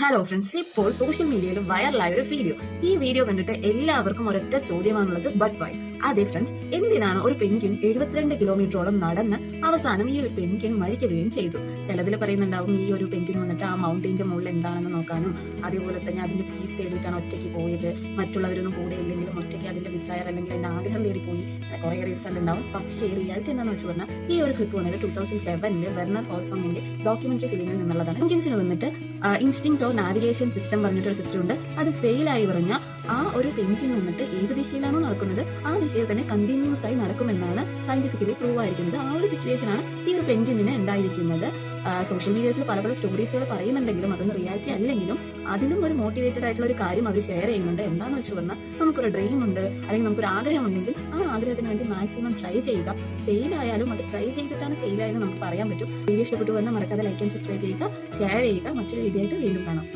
Hello friends, ഇപ്പോൾ social മീഡിയയിൽ വൈറലായ ഒരു വീഡിയോ കണ്ടിട്ട് എല്ലാവർക്കും ഒരൊറ്റ ചോദ്യമാണുള്ളത്, ബട്ട് വൈ? അതെ ഫ്രണ്ട്സ്, എന്തിനാണ് ഒരു പെൻഗ്വിൻ 72 കിലോമീറ്ററോളം നടന്ന് അവസാനം ഈ ഒരു പെൻഗ്വിൻ മരിക്കുകയും ചെയ്തു? ചിലതിൽ പറയുന്നുണ്ടാവും ഈ ഒരു പെൻഗ്വിൻ വന്നിട്ട് ആ മൗണ്ടൈന്റെ മുകളിൽ എന്താണെന്ന് നോക്കാനും, അതേപോലെ തന്നെ അതിന്റെ പീസ് തേടിയിട്ടാണ് ഒറ്റയ്ക്ക് പോയത്, മറ്റുള്ളവരൊന്നും കൂടെ ഇല്ലെങ്കിലും ഒറ്റയ്ക്ക് അതിന്റെ ഡിസയർ അല്ലെങ്കിൽ അതിന്റെ ആഗ്രഹം തേടി പോയി. കുറെ റീൽസ് ഉണ്ടാവും. പക്ഷേ റിയാലിറ്റി എന്താണെന്ന് വെച്ച് പറഞ്ഞാൽ ഈ ഒരു ക്ലിപ്പ് വന്നിട്ട് 2007 വെർണർ ഹോസോങ്ങിന്റെ ഡോക്യുമെന്ററി ഫിലിമിൽ നിന്നുള്ളതാണ്. പെൻഗ്വിൻസിന് വന്നിട്ട് ഇൻസ്റ്റിങ്ക്റ്റ് ഓഫ് നാവിഗേഷൻ സിസ്റ്റം പറഞ്ഞിട്ടൊരു സിസ്റ്റം ഉണ്ട്. അത് ഫെയിൽ ആയി പറഞ്ഞാൽ ആ ഒരു പെൻഗ്വിൻ വന്നിട്ട് ഏത് ദിശയിലാണോ നടക്കുന്നത് ആ ദിശയിൽ തന്നെ കണ്ടിന്യൂസ് ആയി നടക്കുമെന്നാണ് സയന്റിഫിക്കലി പ്രൂവ് ആയിരിക്കുന്നത്. ആ ഒരു സിറ്റുവേഷൻ ആണ് ഈ ഒരു പെൻഗ്വിന് ഉണ്ടായിരിക്കുന്നത്. സോഷ്യൽ മീഡിയയിൽ പല പല സ്റ്റോറീസുകൾ പറയുന്നുണ്ടെങ്കിലും അതൊന്നും റിയാലിറ്റി അല്ലെങ്കിലും അതിലും ഒരു മോട്ടിവേറ്റഡ് ആയിട്ടുള്ള ഒരു കാര്യം അവർ ഷെയർ ചെയ്യുന്നുണ്ട്. എന്താണെന്ന് വെച്ച് പറഞ്ഞാൽ നമുക്കൊരു ഡ്രീം ഉണ്ട് അല്ലെങ്കിൽ നമുക്കൊരു ആഗ്രഹം ഉണ്ടെങ്കിൽ ആ ആഗ്രഹത്തിന് വേണ്ടി മാക്സിമം ട്രൈ ചെയ്യുക. ഫെയിൽ ആയാലും അത് ട്രൈ ചെയ്തിട്ടാണ് ഫെയിൽ ആയെന്ന് നമുക്ക് പറയാൻ പറ്റും. വീഡിയോ ഇഷ്ടപ്പെട്ടു വന്നാൽ മറക്കാതെ ലൈക്ക് ആൻഡ് സബ്സ്ക്രൈബ് ചെയ്യുക, ഷെയർ ചെയ്യുക. മറ്റൊരു വീഡിയോ ആയിട്ട് വീണ്ടും കാണാം.